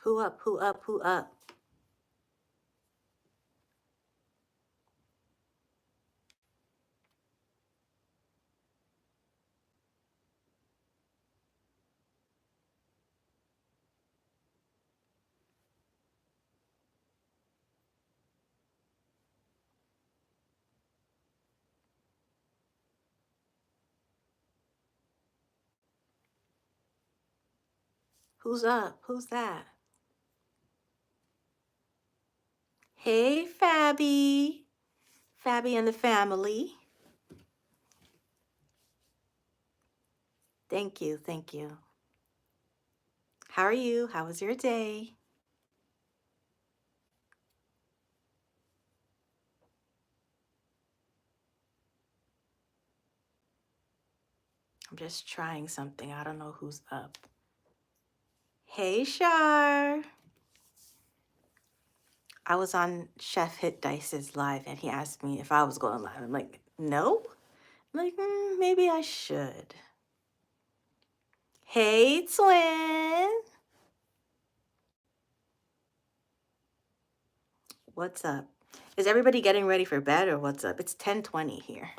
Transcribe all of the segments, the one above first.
Who up? Who up? Who up? Who's up? Who's that? Hey, Fabby. Fabby and the family. Thank you. Thank you. How are you? How was your day? I'm just trying something. I don't know who's up. Hey, Shar. I was on Chef Hit Dice's live and he asked me if I was going live. I'm like, no. I'm like, maybe I should. Hey, twin. What's up? Is everybody getting ready for bed or what's up? It's 10:20 here.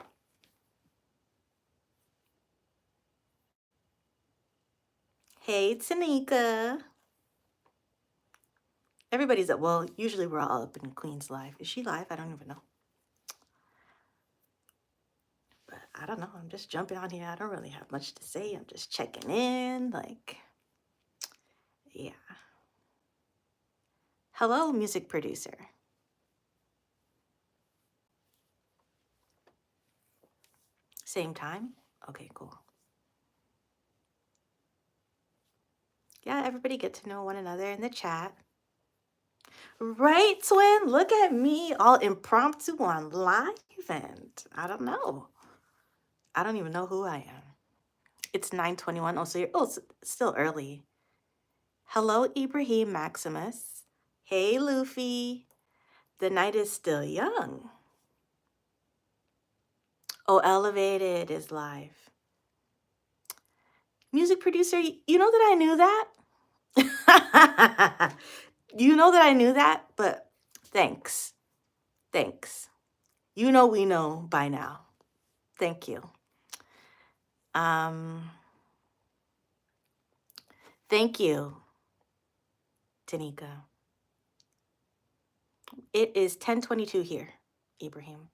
Hey, Tanika. Everybody's up. Well, usually we're all up in Queen's live. Is she live? I don't even know. But I don't know. I'm just jumping on here. I don't really have much to say. I'm just checking in. Like, yeah. Hello, music producer. Same time? Okay, cool. Yeah, everybody get to know one another in the chat. Right, twin? Look at me, all impromptu on live. And I don't know. I don't even know who I am. It's 9:21. Oh, so it's still early. Hello, Ibrahim Maximus. Hey, Luffy. The night is still young. Oh, Elevated is live. Music producer, you know that I knew that? You know that I knew that, but thanks. Thanks. You know we know by now. Thank you. Thank you, Tanika. It is 10:22 here, Ibrahim.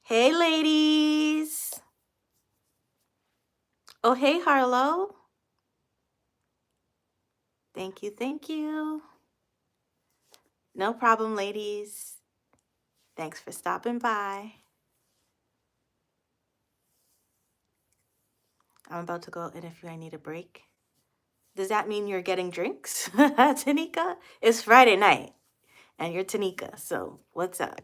Hey, ladies. Oh, hey, Harlow. Thank you, thank you. No problem, ladies. Thanks for stopping by. I'm about to go interview. I need a break. Does that mean you're getting drinks, Tanika? It's Friday night, and you're Tanika, so what's up?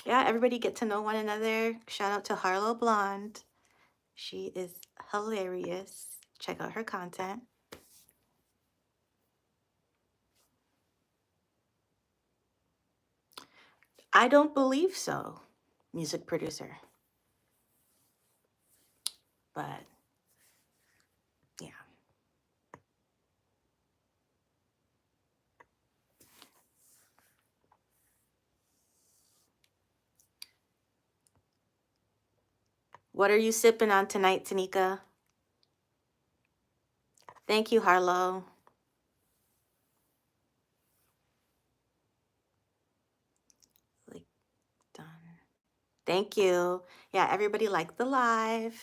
Yeah, everybody get to know one another. Shout out to Harlow Blonde. She is hilarious. Check out her content. I don't believe so, music producer. But yeah. What are you sipping on tonight, Tanika? Thank you, Harlow. Like, done. Thank you. Yeah, everybody liked the live.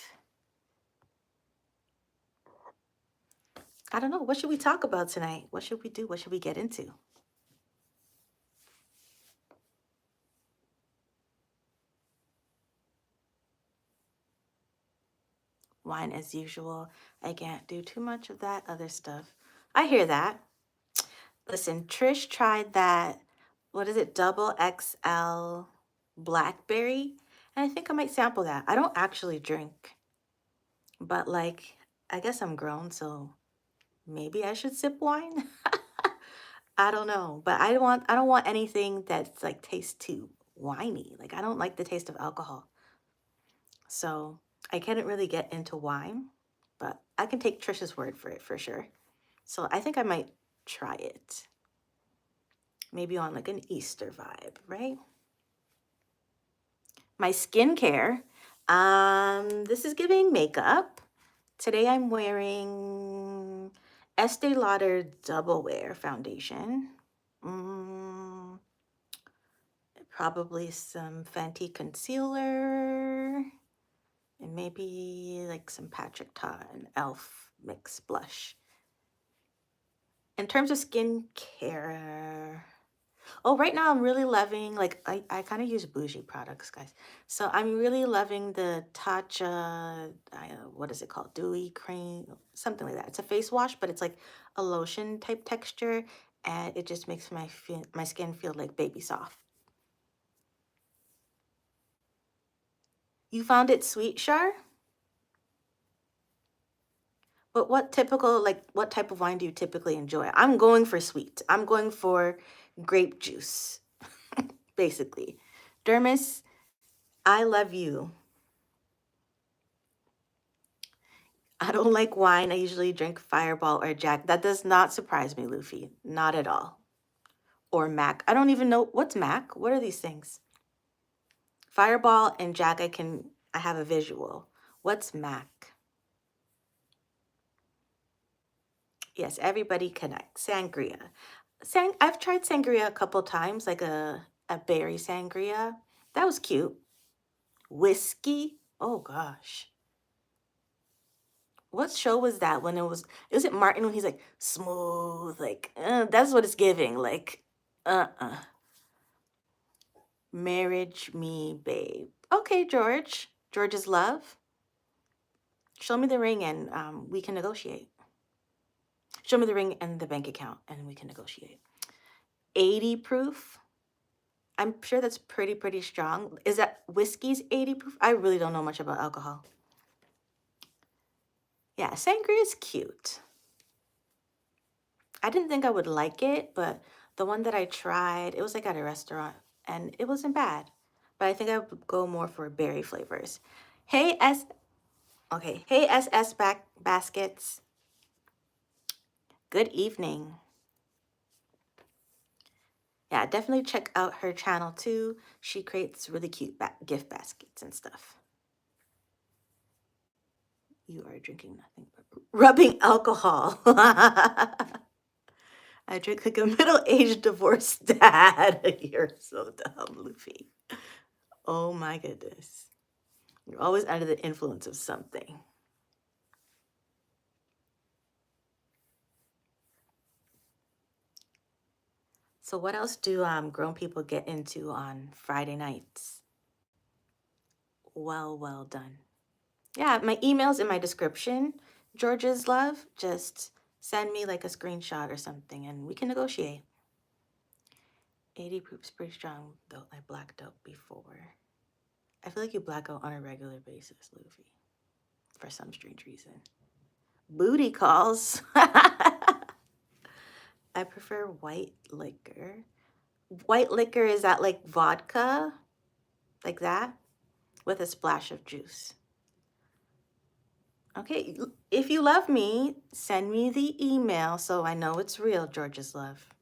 I don't know. What should we talk about tonight? What should we do? What should we get into? Wine as usual. I can't do too much of that other stuff. I hear that. Listen, Trish tried that, what is it, double XL blackberry? And I think I might sample that. I don't actually drink, but like, I guess I'm grown, so maybe I should sip wine. I don't know, but I don't want anything that's like tastes too winey. Like I don't like the taste of alcohol. So I can't really get into wine, but I can take Trisha's word for it for sure. So I think I might try it. Maybe on like an Easter vibe, right? My skincare. This is giving makeup. Today I'm wearing Estee Lauder Double Wear Foundation. Mm, Probably some Fenty concealer and maybe like some Patrick Ta and Elf mix blush. In terms of skincare, oh, right now I'm really loving, like, I kind of use bougie products, guys. So I'm really loving the Tatcha, what is it called? Dewy cream, something like that. It's a face wash, but it's like a lotion type texture, and it just makes my skin feel like baby soft. You found it sweet, Shar? But what type of wine do you typically enjoy? I'm going for sweet. I'm going for grape juice, basically. Dermis, I love you. I don't like wine. I usually drink Fireball or Jack. That does not surprise me, Luffy. Not at all. Or Mac. I don't even know what's Mac. What are these things? Fireball and Jack, I have a visual. What's Mac? Yes, everybody connects. Sangria. I've tried sangria a couple times, like a berry sangria. That was cute. Whiskey. Oh gosh. What show was that when it Martin when he's like smooth, like that's what it's giving, like uh-uh. Marriage me, babe. Okay, George. George's love. Show me the ring and we can negotiate. Show me the ring and the bank account and we can negotiate. 80 proof. I'm sure that's pretty strong. Is that whiskey's 80 proof? I really don't know much about alcohol. Yeah, sangria is cute. I didn't think I would like it, but the one that I tried, it was like at a restaurant and it wasn't bad. But I think I would go more for berry flavors. Hey S Okay. Hey Baskets. Good evening. Yeah, definitely check out her channel too. She creates really cute gift baskets and stuff. You are drinking nothing but rubbing alcohol. I drink like a middle-aged divorced dad. You're so dumb, Luffy. Oh my goodness. You're always under the influence of something. So what else do grown people get into on Friday nights? Well done. Yeah, my email's in my description. George's love, just send me like a screenshot or something and we can negotiate. 80 proof's pretty strong, though I blacked out before. I feel like you black out on a regular basis, Luffy, for some strange reason. Booty calls. I prefer white liquor. White liquor, is that like vodka? Like that? With a splash of juice. Okay, if you love me, send me the email so I know it's real, George's love.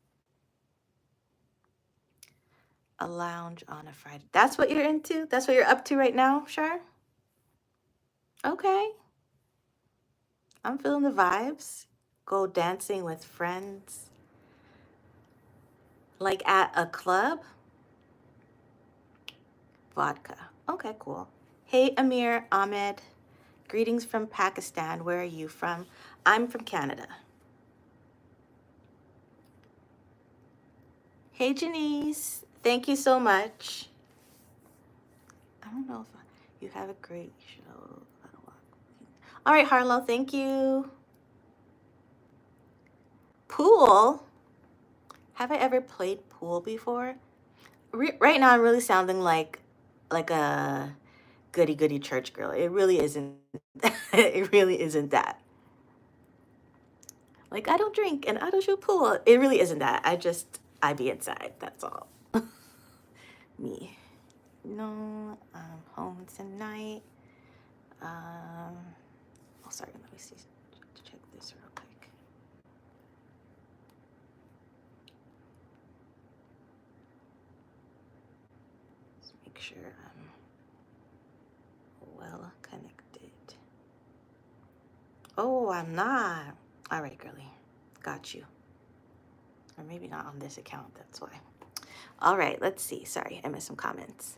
A lounge on a Friday. That's what you're into? That's what you're up to right now, Shar? Okay. I'm feeling the vibes. Go dancing with friends. Like at a club? Vodka. Okay, cool. Hey, Amir, Ahmed. Greetings from Pakistan. Where are you from? I'm from Canada. Hey, Janice. Thank you so much. I don't know if you have a great show. All right, Harlow, thank you. Pool? Have I ever played pool before? Right now, I'm really sounding like a goody church girl. It really isn't. It really isn't that. Like, I don't drink and I don't shoot pool. It really isn't that. I be inside. That's all. Me. No, I'm home tonight. Oh, sorry, let me see. Check this real quick. Let's make sure I'm well connected. Oh, I'm not. All right, girly. Got you. Or maybe not on this account, that's why. All right, let's see. Sorry, I missed some comments.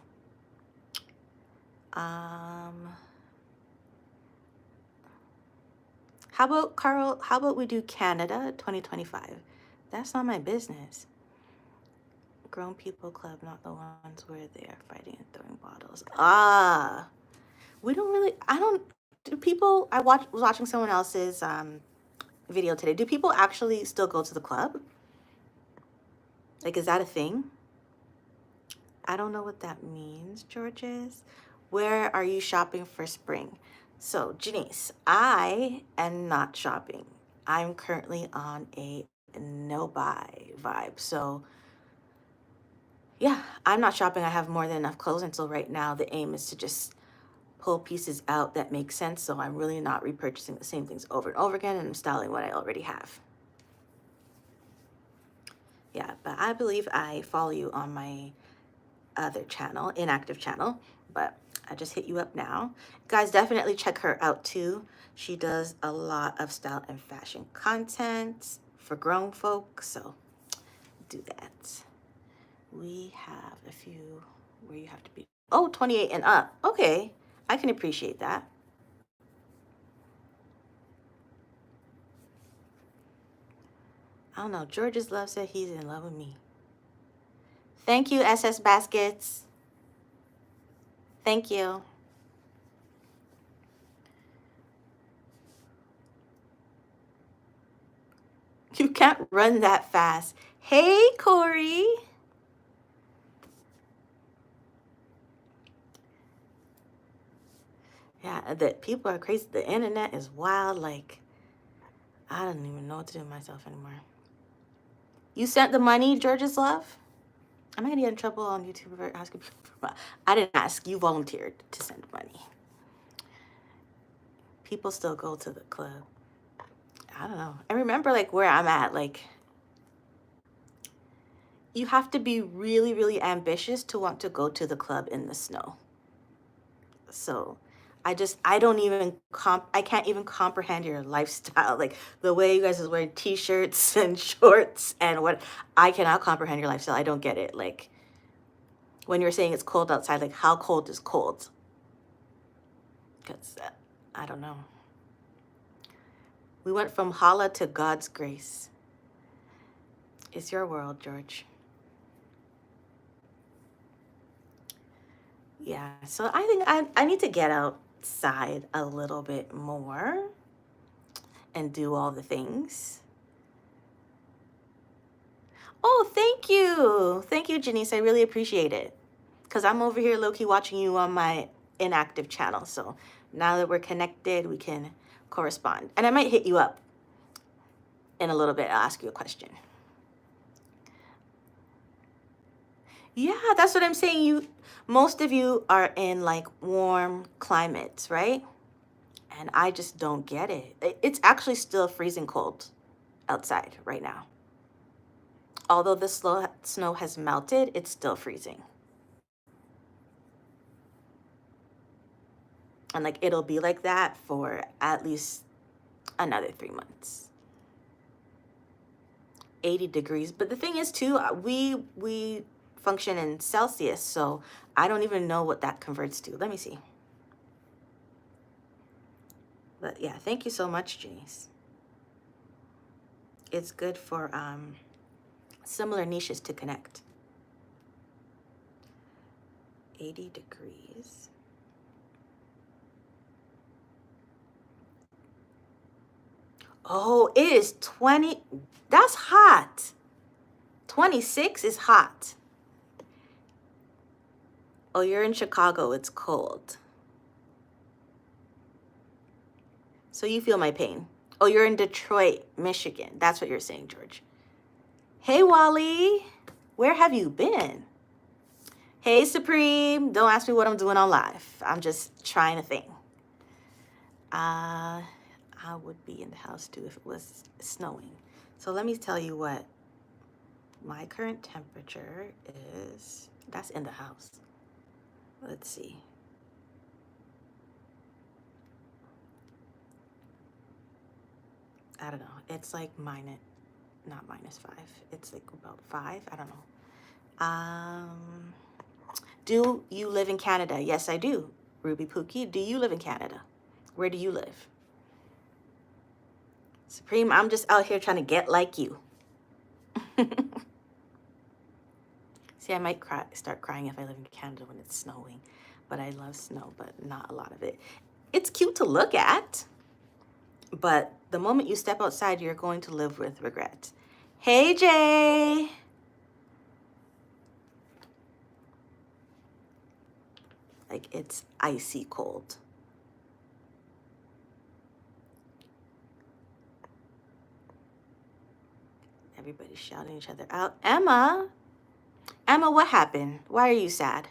How about, Carl, how about we do Canada 2025? That's not my business. Grown People Club, not the ones where they are fighting and throwing bottles. Ah, we don't really, I don't, do people, was watching someone else's video today. Do people actually still go to the club? Like, is that a thing? I don't know what that means, Georges. Where are you shopping for spring? So, Janice, I am not shopping. I'm currently on a no buy vibe. So, yeah, I'm not shopping. I have more than enough clothes until right now. The aim is to just pull pieces out that make sense. So, I'm really not repurchasing the same things over and over again, and I'm styling what I already have. Yeah, but I believe I follow you on my other channel, inactive channel, but I just hit you up now. Guys, definitely check her out too. She does a lot of style and fashion content for grown folks, so do that. We have a few where you have to be, oh, 28 and up. Okay, I can appreciate that. I don't know, George's Love said he's in love with me. Thank you, SS Baskets. Thank you. You can't run that fast. Hey, Corey. Yeah, that people are crazy. The internet is wild. Like, I don't even know what to do with myself anymore. You sent the money, George's Love? Am I going to get in trouble on YouTube for asking people for money? I didn't ask. You volunteered to send money. People still go to the club. I don't know. I remember, like, where I'm at. Like, you have to be really, really ambitious to want to go to the club in the snow. So I don't even I can't even comprehend your lifestyle. Like the way you guys is wearing t-shirts and shorts and what, I cannot comprehend your lifestyle. I don't get it. Like when you're saying it's cold outside, like how cold is cold? Because I don't know. We went from holla to God's grace. It's your world, George. Yeah, so I think I need to get outside a little bit more and do all the things. Oh, thank you. Thank you, Janice. I really appreciate it. Because I'm over here low-key watching you on my inactive channel. So now that we're connected, we can correspond. And I might hit you up in a little bit. I'll ask you a question. Yeah, that's what I'm saying. Most of you are in like warm climates, right? And I just don't get it. It's actually still freezing cold outside right now. Although the snow has melted, it's still freezing. And like it'll be like that for at least another 3 months. 80 degrees. But the thing is too, we function in Celsius, so I don't even know what that converts to. Let me see. But yeah, thank you so much, Janice. It's good for similar niches to connect. 80 degrees. Oh, it is 20. That's hot. 26 is hot. Oh, you're in Chicago. It's cold. So you feel my pain. Oh, you're in Detroit, Michigan. That's what you're saying, George. Hey, Wally. Where have you been? Hey, Supreme. Don't ask me what I'm doing on live. I'm just trying a thing. Uh, I would be in the house too if it was snowing. So let me tell you what my current temperature is. That's in the house. Let's see. I don't know. It's like not -5. It's like about 5. I don't know. Do you live in Canada? Yes, I do. Ruby Pookie, do you live in Canada? Where do you live? Supreme, I'm just out here trying to get like you. See, I might start crying if I live in Canada when it's snowing, but I love snow, but not a lot of it. It's cute to look at, but the moment you step outside, you're going to live with regret. Hey, Jay. Like, it's icy cold. Everybody's shouting each other out. Emma, what happened? Why are you sad?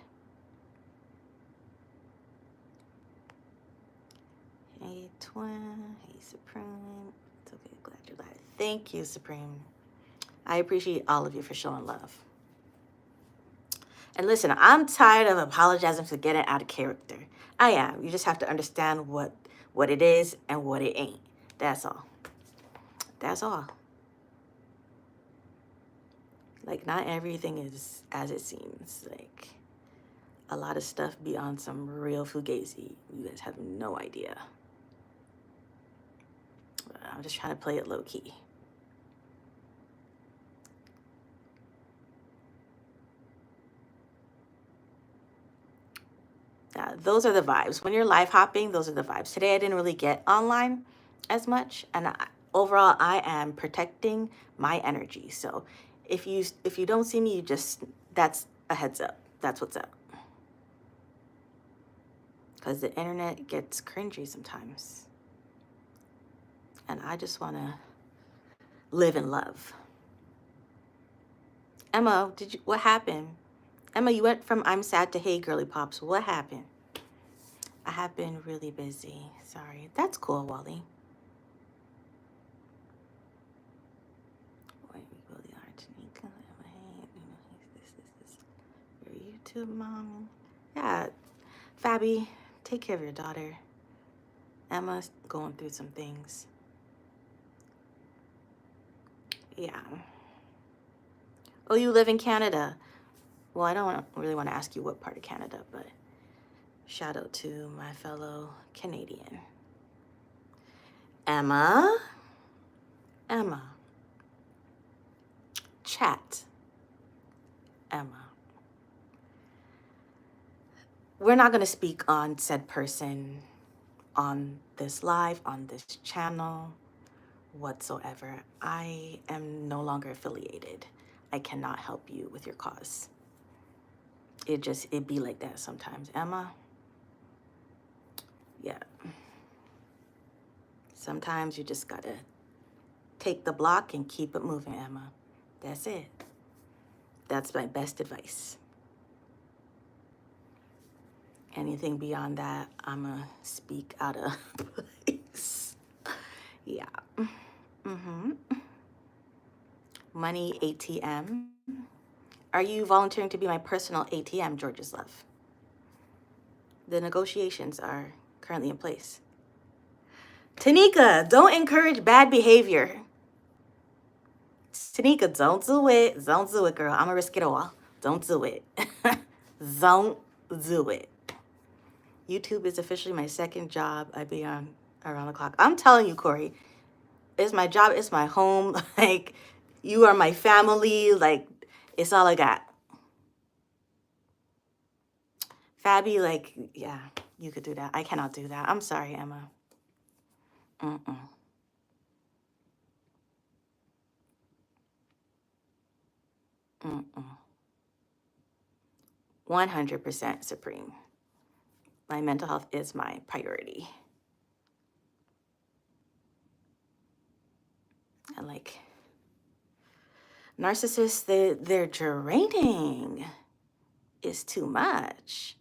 Hey, Twin. Hey, Supreme. It's okay. Glad you're live. Thank you, Supreme. I appreciate all of you for showing love. And listen, I'm tired of apologizing for getting out of character. I am. You just have to understand what it is and what it ain't. That's all. That's all. Like, not everything is as it seems. Like, a lot of stuff beyond some real fugazi. You guys have no idea. I'm just trying to play it low key. Those are the vibes. When you're live hopping, those are the vibes. Today I didn't really get online as much, and overall I am protecting my energy. So if you don't see me, that's a heads up. That's what's up. Because the internet gets cringy sometimes, and I just want to live in love. Emma, what happened? Emma, you went from I'm sad to hey girly pops. What happened? I have been really busy. Sorry. That's cool, Wally. Your YouTube mom. Yeah. Fabi, take care of your daughter. Emma's going through some things. Yeah. Oh, you live in Canada. Well, I don't really want to ask you what part of Canada, but shout out to my fellow Canadian. Emma. Chat. Emma. We're not going to speak on said person on this live, on this channel, whatsoever. I am no longer affiliated. I cannot help you with your cause. It be like that sometimes. Emma, yeah. Sometimes you just gotta take the block and keep it moving, Emma. That's it. That's my best advice. Anything beyond that, I'ma speak out of place. Yeah. Money ATM. Are you volunteering to be my personal ATM, George's love? The negotiations are currently in place. Tanika, don't encourage bad behavior. Tanika, don't do it. Don't do it, girl. I'm gonna risk it all. Don't do it. Don't do it. YouTube is officially my second job. I be on around the clock. I'm telling you, Corey, it's my job. It's my home. Like, you are my family. Like, it's all I got. Fabi, like, yeah, you could do that. I cannot do that. I'm sorry, Emma. 100% Supreme. My mental health is my priority. And like, narcissists, they're draining. It's too much.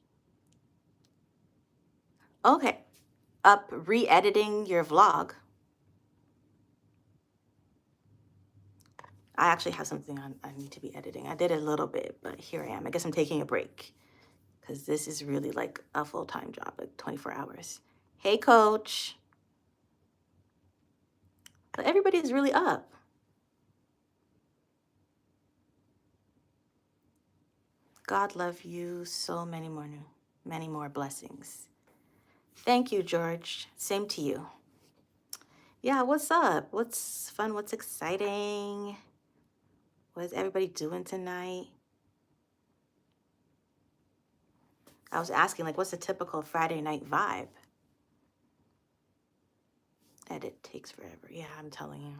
Okay. up re-editing your vlog. I actually have something I need to be editing. I did a little bit, but here I am. I guess I'm taking a break because this is really like a full-time job, like 24 hours. Hey, coach. But everybody's really up. God love you. So many more blessings. Thank you, George. Same to you. Yeah, what's up? What's fun? What's exciting? What is everybody doing tonight? I was asking, like, what's a typical Friday night vibe? Edit takes forever. Yeah, I'm telling you.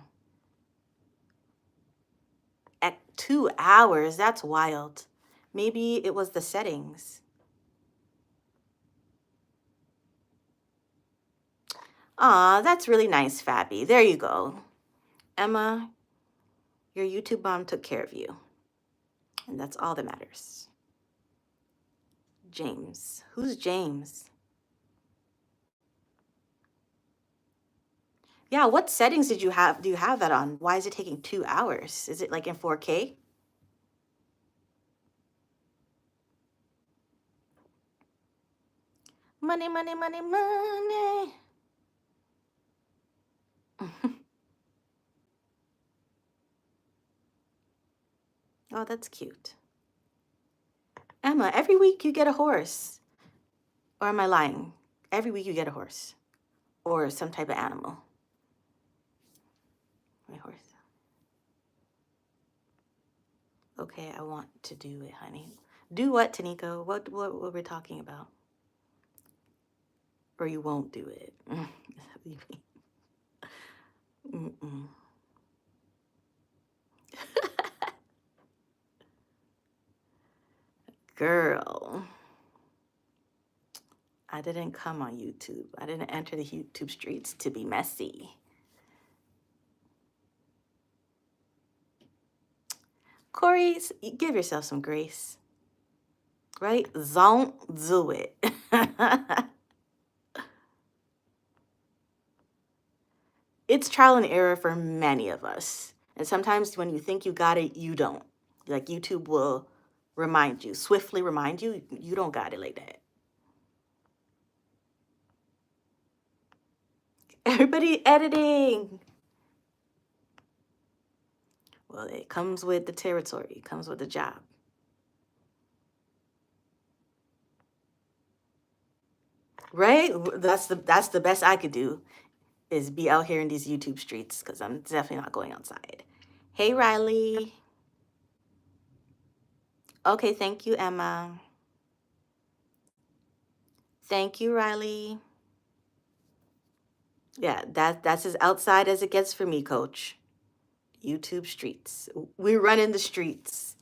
At 2 hours, that's wild. Maybe it was the settings. Aw, that's really nice, Fabby. There you go. Emma, your YouTube mom took care of you. And that's all that matters. James. Who's James? Yeah, what settings did you have? Do you have that on? Why is it taking 2 hours? Is it like in 4K? Money, money, money, money. Oh, that's cute. Emma, every week you get a horse. Or am I lying? Every week you get a horse. Or some type of animal. My horse. Okay, I want to do it, honey. Do what, Tanika? What we're talking about? Or you won't do it. Mm-mm. Girl, I didn't come on YouTube. I didn't enter the YouTube streets to be messy. Corey, give yourself some grace, right? Don't do it. It's trial and error for many of us. And sometimes when you think you got it, you don't. Like YouTube will remind you, swiftly remind you, you don't got it like that. Everybody editing. Well, it comes with the territory. It comes with the job. Right? That's the best I could do is be out here in these YouTube streets because I'm definitely not going outside. Hey, Riley. Okay, thank you, Emma. Thank you, Riley. Yeah, that's as outside as it gets for me, coach. YouTube streets. We run in the streets.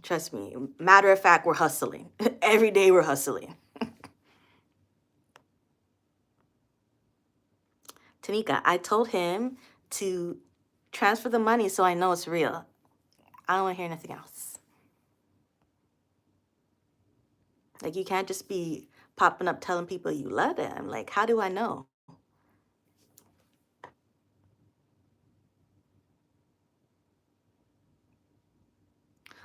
Trust me. Matter of fact, we're hustling. Every day we're hustling. Tanika, I told him to transfer the money so I know it's real. I don't want to hear nothing else. Like, you can't just be popping up telling people you love them. Like, how do I know?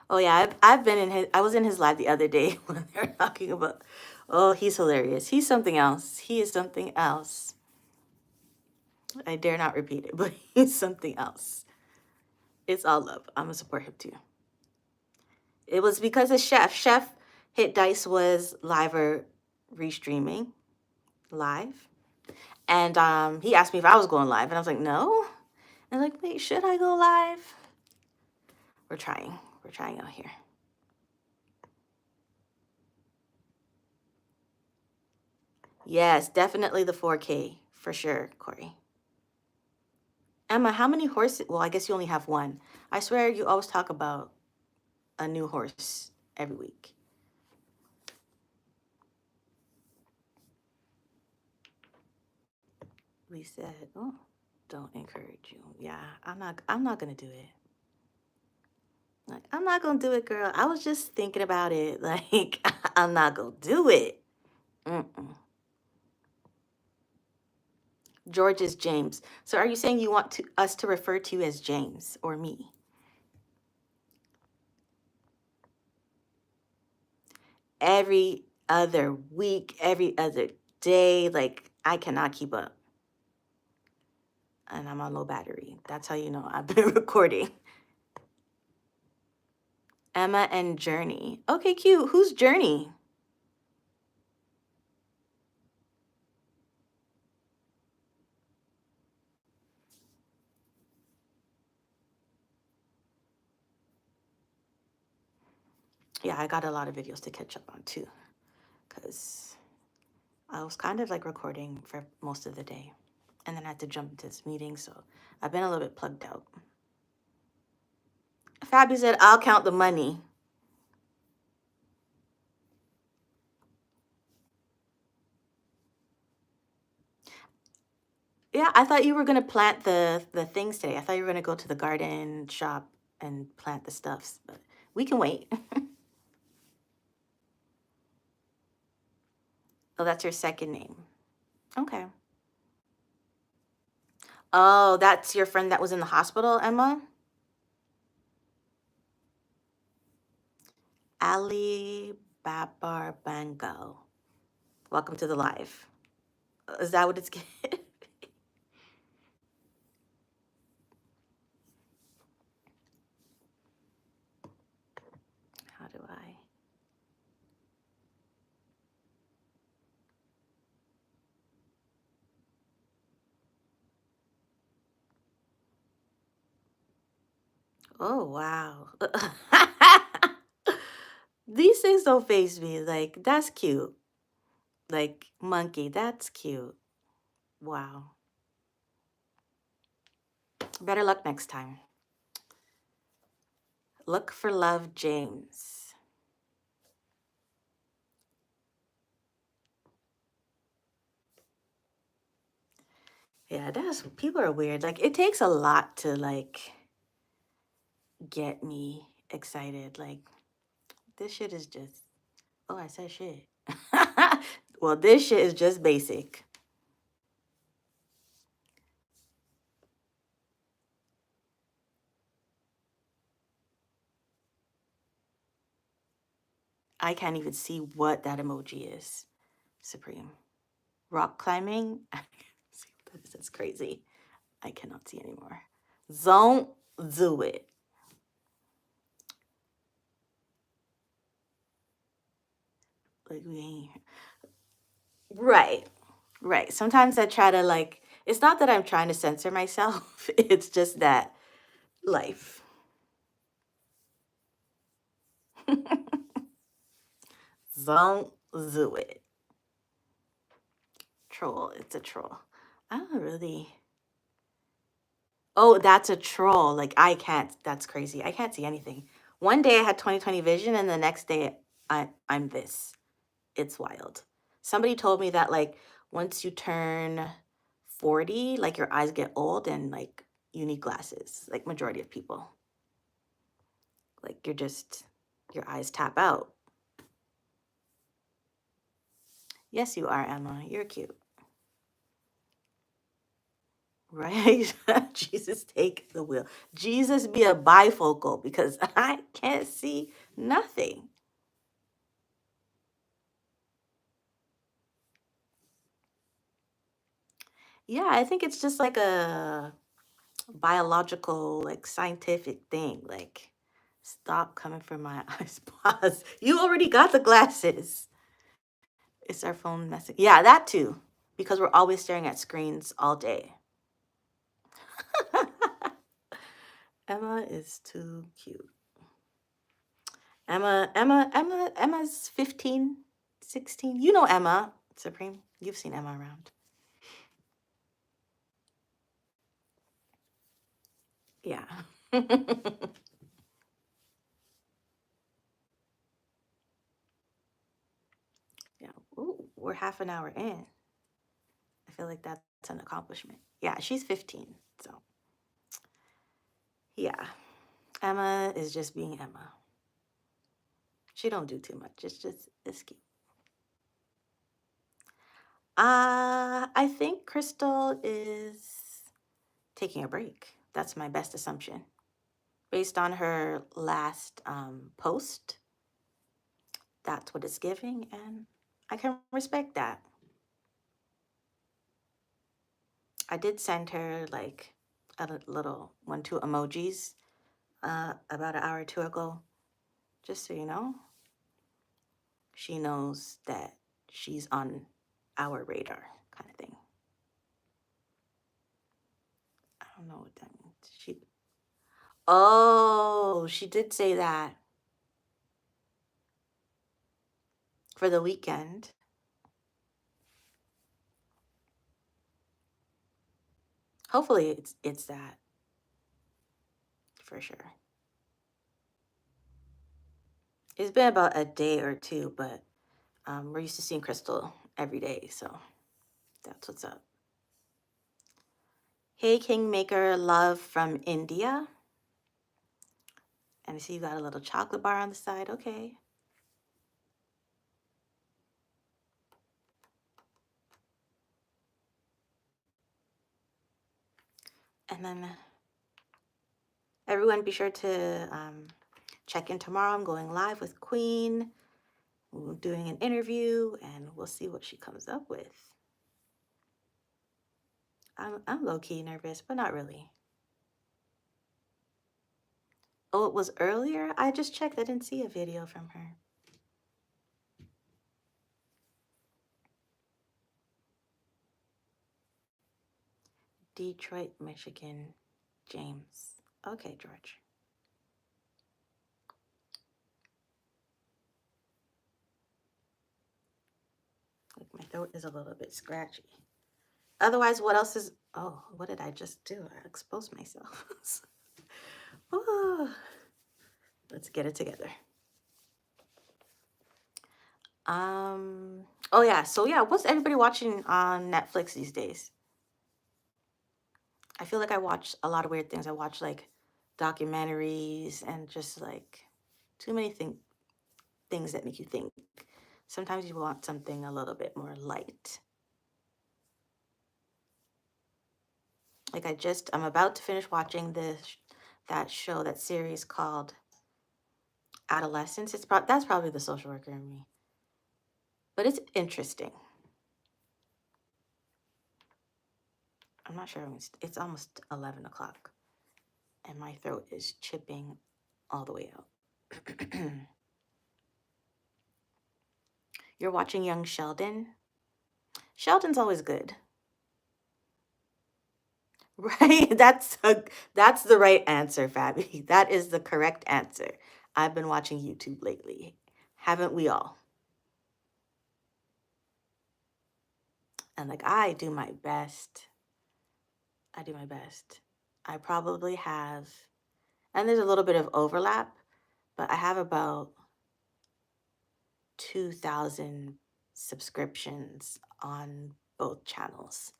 Oh yeah, I've been in his. I was in his live the other day when they were talking about. Oh, he's hilarious. He's something else. He is something else. I dare not repeat it, but he's something else. It's all love. I'm gonna support him too. It was because of Chef. Chef Hit Dice was live or restreaming live, and he asked me if I was going live, and I was like, no. And like, wait, should I go live? We're trying. We're trying out here. Yes, definitely the 4K for sure, Corey. Emma, how many horses? Well, I guess you only have one. I swear you always talk about a new horse every week. We said, oh, don't encourage you. Yeah, I'm not gonna do it. Like, I'm not gonna do it, girl. I was just thinking about it. Like, I'm not gonna do it. Mm-mm. George is James. So are you saying you want us to refer to you as James or me? Every other week, every other day. Like, I cannot keep up. And I'm on low battery. That's how you know I've been recording. Emma and Journey. Okay, cute. Who's Journey? Yeah, I got a lot of videos to catch up on too, because I was kind of like recording for most of the day. And then I had to jump into this meeting, so I've been a little bit plugged out. Fabi said, I'll count the money. Yeah, I thought you were gonna plant the things today. I thought you were gonna go to the garden shop and plant the stuffs, but we can wait. Oh, that's your second name. Okay. Oh, that's your friend that was in the hospital, Emma? Ali Babar Bango. Welcome to the live. Is that what it's How do I? Oh, wow. These things don't faze me. Like, that's cute. Like, monkey, that's cute. Wow. Better luck next time. Look for love, James. Yeah, that's people are weird. Like, it takes a lot to like get me excited. Like, this shit is just, oh, I said shit. Well, this shit is just basic. I can't even see what that emoji is. Supreme. Rock climbing. See what that is. That's crazy. I cannot see anymore. Don't do it. Like, we ain't. Right. Right. Sometimes I try to like, it's not that I'm trying to censor myself. It's just that life. Don't do it. Troll. It's a troll. I don't really. Oh, that's a troll. Like, I can't. That's crazy. I can't see anything. One day I had 20/20 vision, and the next day I'm this. It's wild. Somebody told me that like once you turn 40, like your eyes get old and like you need glasses. Like majority of people. Like your eyes tap out. Yes, you are, Emma. You're cute. Right? Jesus, take the wheel. Jesus, be a bifocal because I can't see nothing. Yeah, I think it's just like a biological, like scientific thing. Like, stop coming for my eyes. Pause. You already got the glasses. It's our phone messing. Yeah, that too. Because we're always staring at screens all day. Emma is too cute. Emma's 15, 16. You know Emma, Supreme. You've seen Emma around. Yeah. Yeah. Ooh, we're half an hour in. I feel like that's an accomplishment. Yeah, she's 15. So, yeah. Emma is just being Emma. She don't do too much. It's cute. I think Crystal is taking a break. That's my best assumption. Based on her last post, that's what it's giving, and I can respect that. I did send her like a little one, two emojis about an hour or two ago, just so you know. She knows that she's on our radar, kind of thing. I don't know what that means. Oh, she did say that for the weekend. Hopefully, it's that for sure. It's been about a day or two, but we're used to seeing Crystal every day, so that's what's up. Hey, Kingmaker, love from India. And I see you got a little chocolate bar on the side. Okay. And then everyone be sure to check in tomorrow. I'm going live with Queen. We're doing an interview, and we'll see what she comes up with. I'm low-key nervous, but not really. Oh, it was earlier? I just checked. I didn't see a video from her. Detroit, Michigan, James. Okay, George. Like my throat is a little bit scratchy. Otherwise, what else is... Oh, what did I just do? I exposed myself. Oh, let's get it together. Oh yeah, so yeah, what's everybody watching on Netflix these days? I feel like I watch a lot of weird things. I watch like documentaries and just like too many things that make you think. Sometimes you want something a little bit more light. Like I'm about to finish watching that show, that series called Adolescence. That's probably the social worker in me, but it's interesting. I'm not sure. It's almost 11 o'clock, and my throat is chipping all the way out. You're watching Young Sheldon. Sheldon's always good, right? That's the right answer, Fabi. That is the correct answer. I've been watching YouTube lately, haven't we all? And like I do my best. I do my best. I probably have, and there's a little bit of overlap, but I have about 2,000 subscriptions on both channels.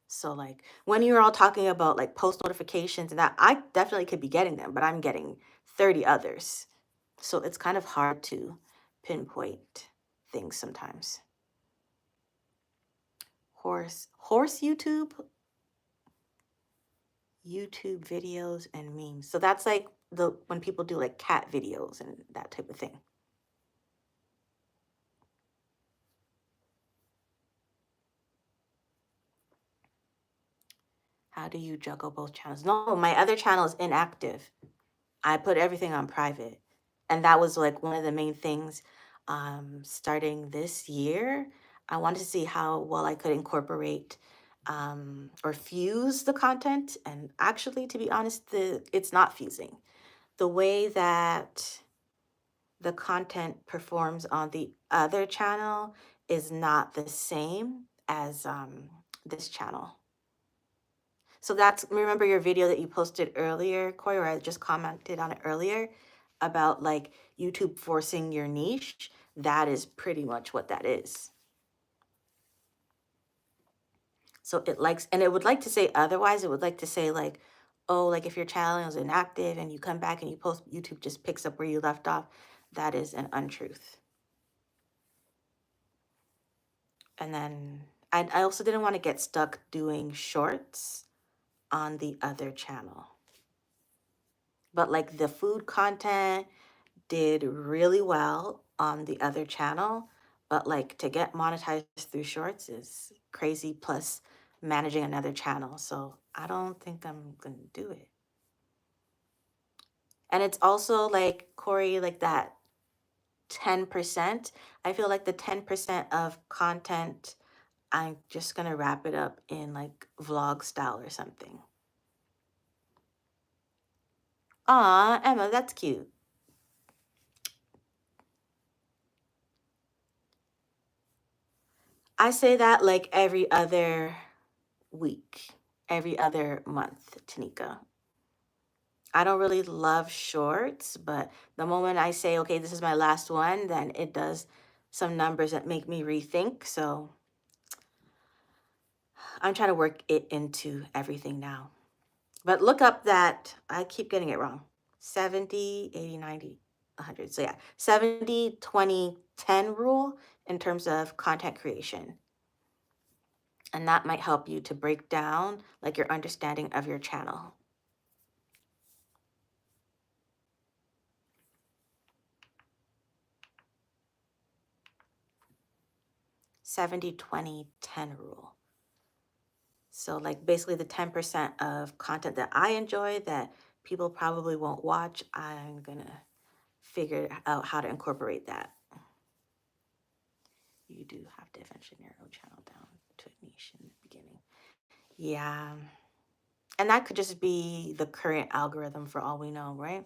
So like when you're all talking about like post notifications and that, I definitely could be getting them, but I'm getting 30 others. So it's kind of hard to pinpoint things sometimes. Horse YouTube videos and memes. So that's like the when people do like cat videos and that type of thing. How do you juggle both channels? No, my other channel is inactive. I put everything on private. And that was like one of the main things starting this year. I wanted to see how well I could incorporate or fuse the content. And actually, to be honest, it's not fusing. The way that the content performs on the other channel is not the same as this channel. So remember your video that you posted earlier, Koi, or I just commented on it earlier about like YouTube forcing your niche? That is pretty much what that is. So and it would like to say otherwise. It would like to say like, oh, like if your channel is inactive and you come back and you post, YouTube just picks up where you left off. That is an untruth. And then I also didn't want to get stuck doing shorts on the other channel. But like the food content did really well on the other channel, but like to get monetized through shorts is crazy, plus managing another channel. So I don't think I'm gonna do it. And it's also like, Corey, like that 10%. I feel like the 10% of content, I'm just gonna wrap it up in like vlog style or something. Aw, Emma, that's cute. I say that like every other week, every other month, Tanika. I don't really love shorts, but the moment I say, okay, this is my last one, then it does some numbers that make me rethink. So I'm trying to work it into everything now. But look up that, I keep getting it wrong, 70, 80, 90, 100. So yeah, 70, 20, 10 rule in terms of content creation. And that might help you to break down like your understanding of your channel. 70, 20, 10 rule. So like basically the 10% of content that I enjoy that people probably won't watch, I'm gonna figure out how to incorporate that. You do have to eventually narrow channel down to a niche in the beginning. Yeah. And that could just be the current algorithm for all we know, right?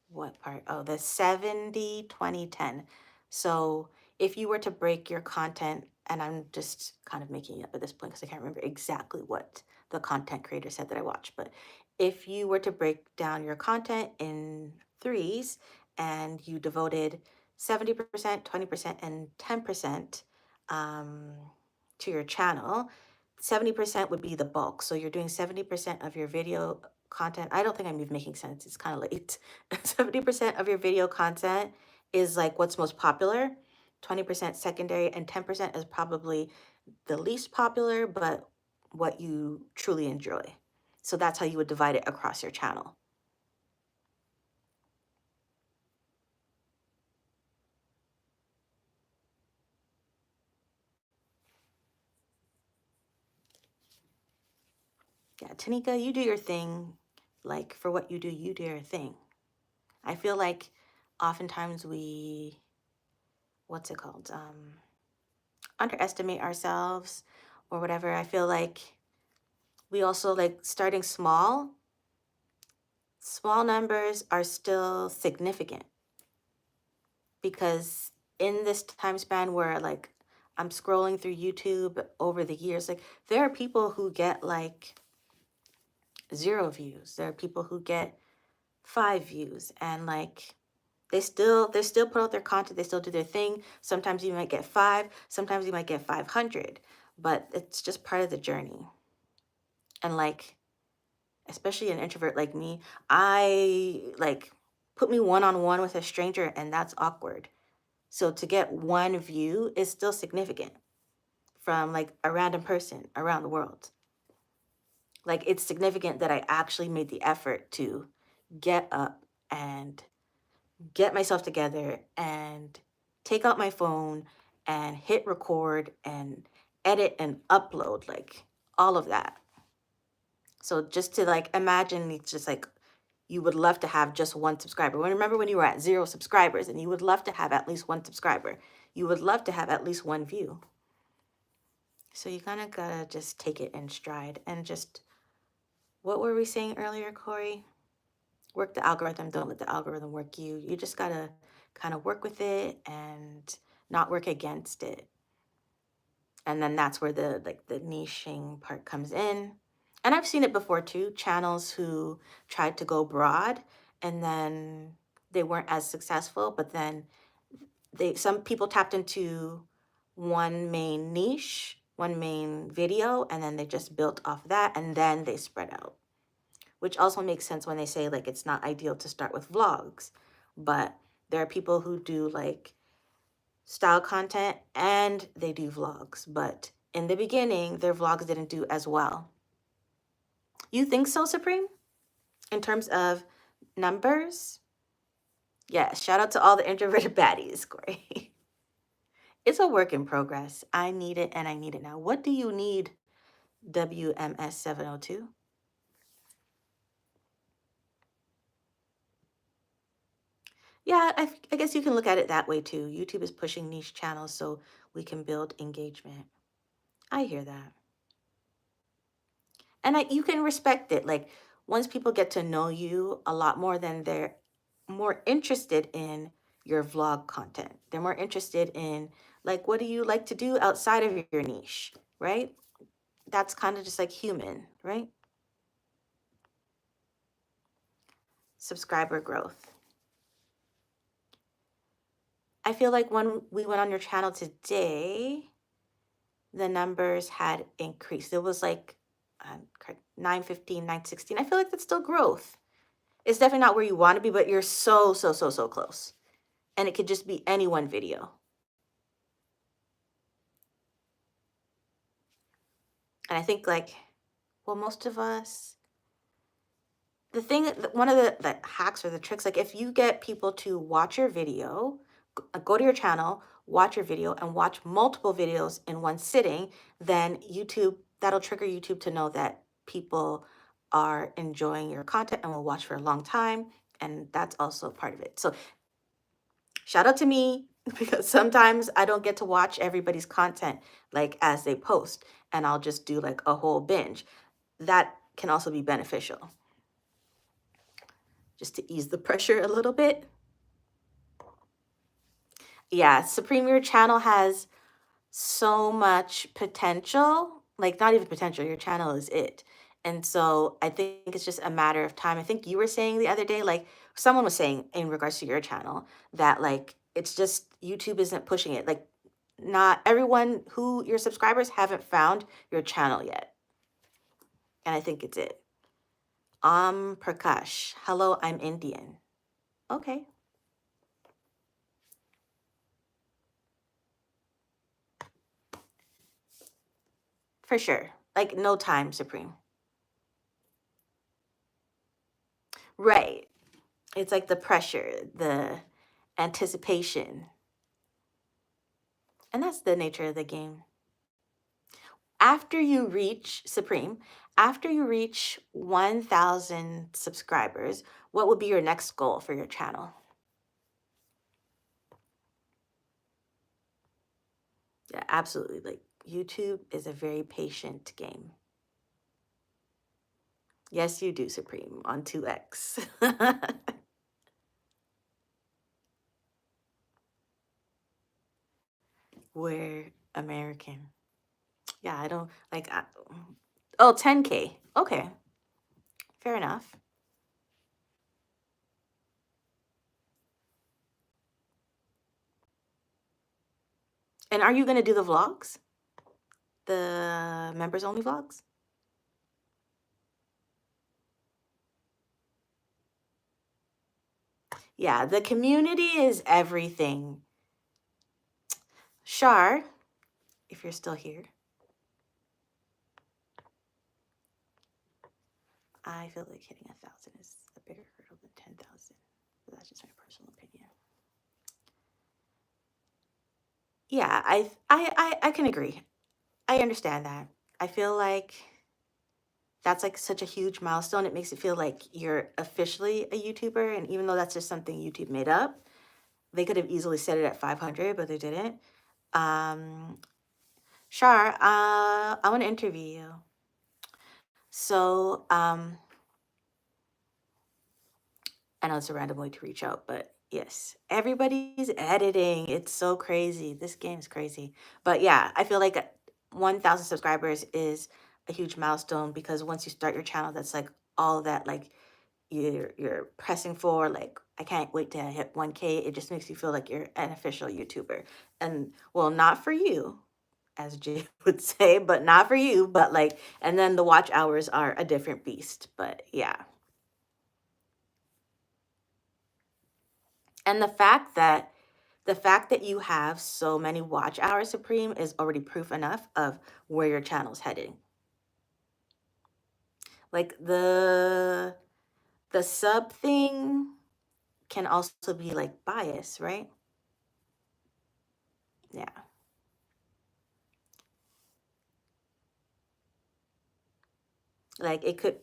What part? Oh, the 70, 20, 10. So if you were to break your content, and I'm just kind of making it up at this point because I can't remember exactly what the content creator said that I watched, but if you were to break down your content in threes and you devoted 70%, 20%, and 10% um, to your channel, 70% would be the bulk. So you're doing 70% of your video content. I don't think I'm even making sense. It's kind of late. 70% of your video content is like what's most popular, 20% secondary, and 10% is probably the least popular, but what you truly enjoy. So that's how you would divide it across your channel. Yeah, Tanika, you do your thing. Like for what you do your thing. I feel like oftentimes we, what's it called? Underestimate ourselves or whatever. I feel like we also like starting small. Small numbers are still significant because in this time span where like I'm scrolling through YouTube over the years, like there are people who get like 0 views. There are people who get 5 views and like they still put out their content, they still do their thing. Sometimes you might get 5, sometimes you might get 500, but it's just part of the journey. And like especially an introvert like me, I like put me one on one with a stranger and that's awkward. So to get 1 view is still significant from like a random person around the world. Like it's significant that I actually made the effort to get up and get myself together and take out my phone and hit record and edit and upload, like all of that. So just to like imagine, it's just like you would love to have just one subscriber. Remember when you were at 0 subscribers and you would love to have at least one subscriber. You would love to have at least 1 view. So you kind of gotta just take it in stride and just, what were we saying earlier, Corey? Work the algorithm, don't let the algorithm work you. You just gotta kind of work with it and not work against it. And then that's where the like the niching part comes in. And I've seen it before too, channels who tried to go broad and then they weren't as successful, but then some people tapped into one main niche, one main video, and then they just built off that and then they spread out. Which also makes sense when they say like it's not ideal to start with vlogs, but there are people who do like style content and they do vlogs, but in the beginning, their vlogs didn't do as well. You think so, Supreme? In terms of numbers? Yes, shout out to all the introverted baddies, Corey. It's a work in progress. I need it and I need it now. What do you need, WMS 702? Yeah, I guess you can look at it that way too. YouTube is pushing niche channels so we can build engagement. I hear that. And you can respect it. Like, once people get to know you a lot more, then they're more interested in your vlog content. They're more interested in, like, what do you like to do outside of your niche, right? That's kind of just like human, right? Subscriber growth. I feel like when we went on your channel today, the numbers had increased. It was like 915, 916. I feel like that's still growth. It's definitely not where you want to be, but you're so close. And it could just be any one video. And I think, like, well, most of us, the thing, one of the hacks or the tricks, like, if you get people to watch your video, go to your channel, watch your video, and watch multiple videos in one sitting, then YouTube, that'll trigger YouTube to know that people are enjoying your content and will watch for a long time. And that's also part of it. So shout out to me, because sometimes I don't get to watch everybody's content like as they post, and I'll just do like a whole binge. That can also be beneficial, just to ease the pressure a little bit. Yeah, Supreme, your channel has so much potential. Like, not even potential, your channel is it. And so I think it's just a matter of time. I think you were saying the other day, like, someone was saying in regards to your channel, that like it's just YouTube isn't pushing it. Like, not everyone who your subscribers haven't found your channel yet. And I think it's it. Prakash, hello, I'm Indian. Okay. For sure. Like, no time, Supreme. Right. It's like the pressure, the anticipation. And that's the nature of the game. After you reach Supreme, after you reach 1,000 subscribers, what would be your next goal for your channel? Yeah, absolutely. Like, YouTube is a very patient game. Yes, you do, Supreme, on 2X. We're American. Yeah, I don't like. Oh, 10K. Okay, fair enough. And are you going to do the vlogs? The members only vlogs? Yeah, the community is everything. Shar, if you're still here, I feel like hitting 1,000 is a bigger hurdle than 10,000. But that's just my personal opinion. Yeah, I can agree. I understand that. I feel like that's like such a huge milestone. It makes it feel like you're officially a YouTuber. And even though that's just something YouTube made up, they could have easily set it at 500, but they didn't. Um, Shar, I want to interview you. So, I know it's a random way to reach out, but yes, everybody's editing. It's so crazy. This game is crazy. But yeah, I feel like 1,000 subscribers is a huge milestone, because once you start your channel, that's like all that like you're pressing for. Like, I can't wait to hit 1K. It just makes you feel like you're an official YouTuber. And well, not for you, as Jay would say, but not for you, but like, and then the watch hours are a different beast. But yeah. And the fact that The fact that you have so many watch hours, Supreme, is already proof enough of where your channel's heading. Like the sub thing can also be like bias, right? Yeah. Like it could,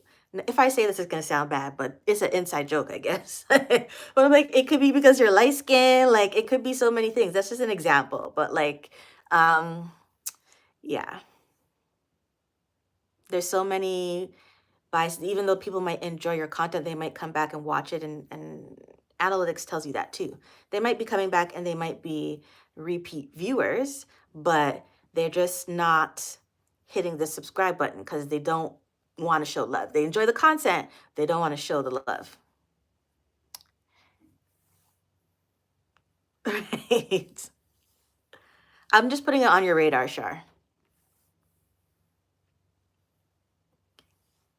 if I say this, it's gonna sound bad, but it's an inside joke, I guess. But I'm like, it could be because you're light skinned, like it could be so many things. That's just an example. But like, um, yeah, there's so many bias. Even though people might enjoy your content, they might come back and watch it, and analytics tells you that too. They might be coming back and they might be repeat viewers, but they're just not hitting the subscribe button because they don't want to show love. They enjoy the content, they don't want to show the love. Right. I'm just putting it on your radar, Shar.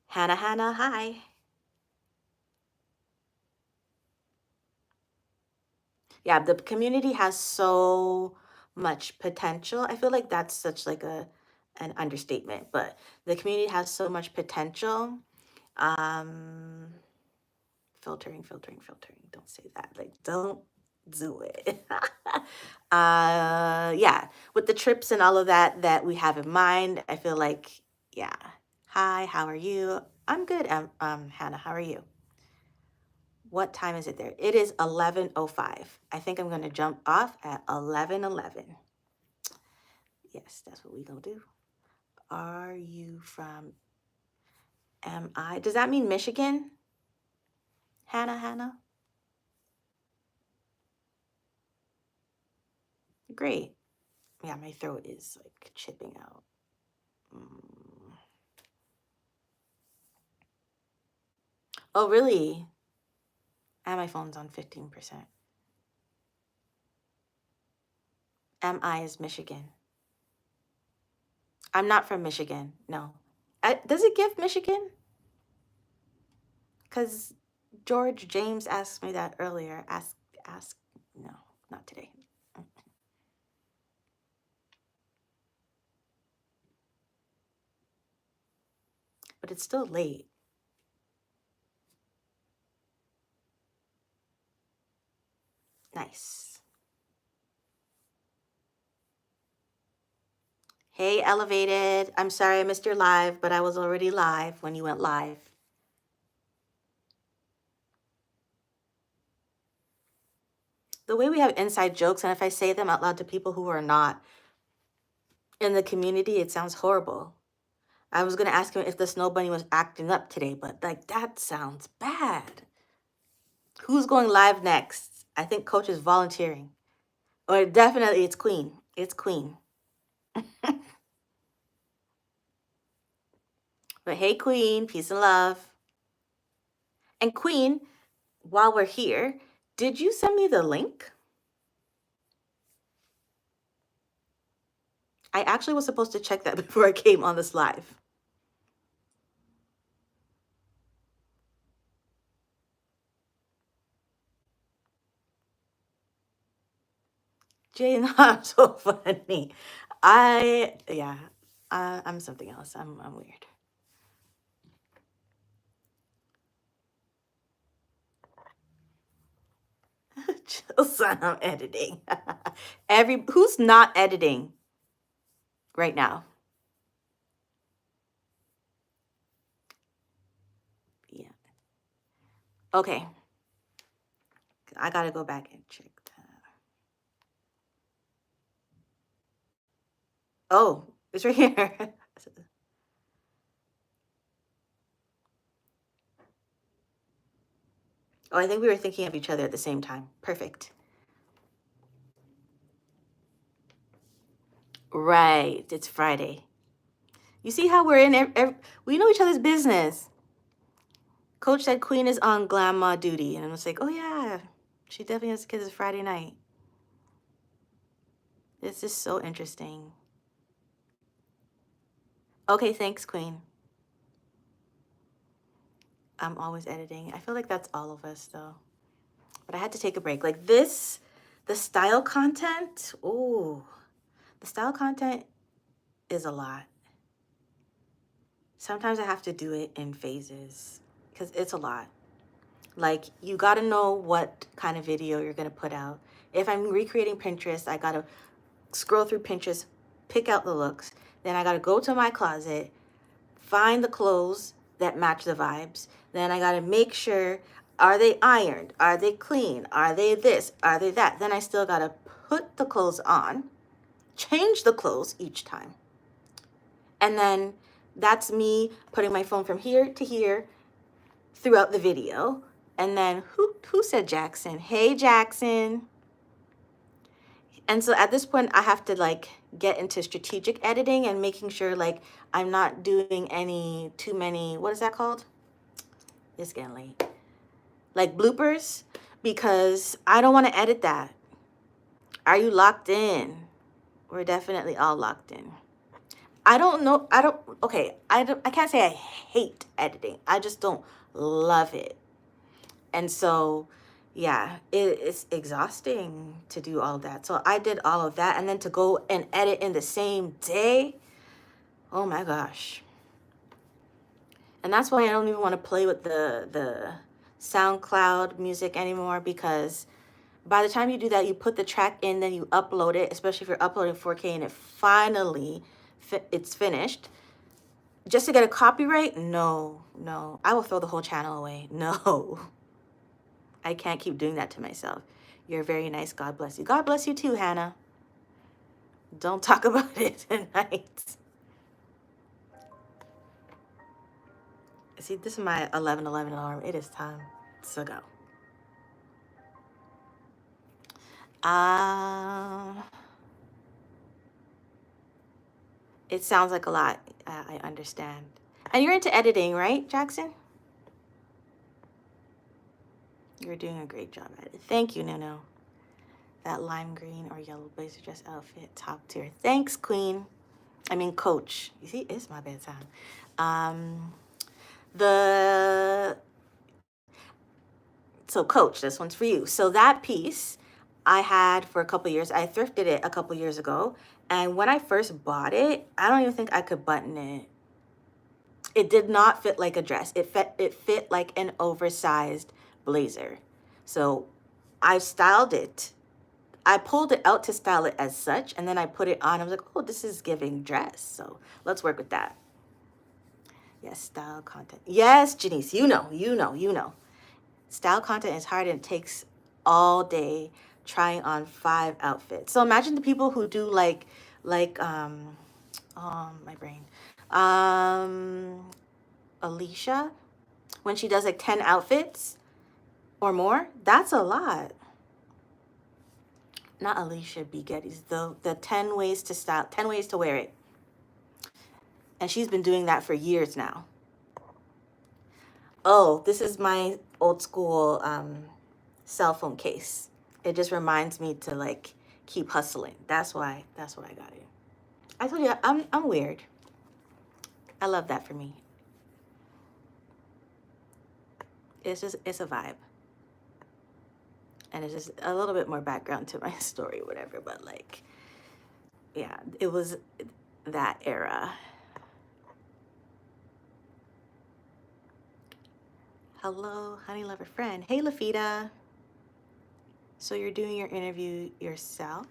Hannah, hi. Yeah, the community has so much potential. I feel like that's such like a an understatement, but the community has so much potential. Um, filtering. Don't say that. Like, don't do it. Yeah, with the trips and all of that that we have in mind, I feel like, yeah. Hi, how are you? I'm good. Hannah, how are you? What time is it there? It is 11:05. I think I'm gonna jump off at 11:11. Yes, that's what we gonna do. Are you from MI? Does that mean Michigan? Hannah? Great. Yeah, my throat is like chipping out. Mm. Oh, really? And my phone's on 15%. MI is Michigan. I'm not from Michigan. No. Does it give Michigan? Because George James asked me that earlier. Ask. No, not today. But it's still late. Nice. Hey, Elevated. I'm sorry I missed your live, but I was already live when you went live. The way we have inside jokes, and if I say them out loud to people who are not in the community, it sounds horrible. I was gonna ask him if the snow bunny was acting up today, but like that sounds bad. Who's going live next? I think Coach is volunteering. Or definitely it's Queen. It's Queen. But hey, Queen, peace and love. And Queen, while we're here, did you send me the link? I actually was supposed to check that before I came on this live. Jane, I'm so funny. Yeah, I'm something else. I'm weird. Chill, son, I'm editing. Who's not editing right now? Yeah. Okay. I gotta go back and check that. Oh, it's right here. Oh, I think we were thinking of each other at the same time. Perfect. Right. It's Friday. You see how we're in we know each other's business. Coach said Queen is on grandma duty. And I was like, oh, yeah, she definitely has kids. It's Friday night. This is so interesting. Okay, thanks, Queen. I'm always editing. I feel like that's all of us, though. But I had to take a break. Like this The style content, ooh, the style content is a lot. Sometimes I have to do it in phases because it's a lot. Like, you got to know what kind of video you're going to put out. If I'm recreating Pinterest, I got to scroll through Pinterest, pick out the looks. Then I got to go to my closet, find the clothes that match the vibes. Then I got to make sure, are they ironed? Are they clean? Are they this? Are they that? Then I still got to put the clothes on, change the clothes each time. And then that's me putting my phone from here to here throughout the video. And then who said Jackson? Hey, Jackson. And so at this point, I have to like get into strategic editing and making sure like I'm not doing too many, what is that called? It's getting late. Like bloopers, because I don't want to edit that. Are you locked in? We're definitely all locked in. I don't know. I can't say I hate editing. I just don't love it. And so, yeah, it's exhausting to do all that. So I did all of that. And then to go and edit in the same day, oh my gosh. And that's why I don't even want to play with the SoundCloud music anymore, because by the time you do that, you put the track in, then you upload it, especially if you're uploading 4K and it finally, it's finished. Just to get a copyright? No. I will throw the whole channel away. No. I can't keep doing that to myself. You're very nice. God bless you. God bless you too, Hannah. Don't talk about it tonight. See, this is my 11:11 alarm. It is time to go. It sounds like a lot. I understand. And you're into editing, right, Jackson? You're doing a great job at it. Thank you, Nuno. That lime green or yellow blazer dress outfit, top tier. Thanks, Queen. I mean, Coach. You see, it's my bedtime. So Coach, this one's for you. So that piece I had for a couple years. I thrifted it a couple years ago. And when I first bought it, I don't even think I could button it. It did not fit like a dress. It fit like an oversized blazer. So I styled it. I pulled it out to style it as such, and then I put it on. I was like, oh, this is giving dress. So let's work with that. Yes, style content. Yes, Janice, you know. Style content is hard and it takes all day trying on 5 outfits. So imagine the people who do like my brain. Alicia, when she does like 10 outfits or more, that's a lot. Not Alicia B. Getty's, the 10 ways to style, 10 ways to wear it. And she's been doing that for years now. Oh, this is my old school cell phone case. It just reminds me to like keep hustling. That's why I got it. I told you I'm weird. I love that for me. It's a vibe. And it's just a little bit more background to my story, whatever. But like, yeah, it was that era. Hello, honey lover friend. Hey, Lafita. So you're doing your interview yourself?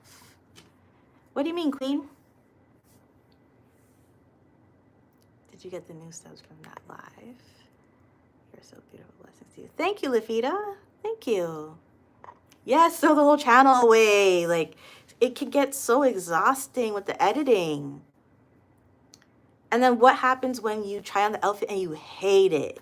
What do you mean, Queen? Did you get the new subs from that live? You're so beautiful. Blessings to you. Thank you, Lafita. Thank you. Yes, throw the whole channel away. Like, it can get so exhausting with the editing. And then what happens when you try on the outfit and you hate it?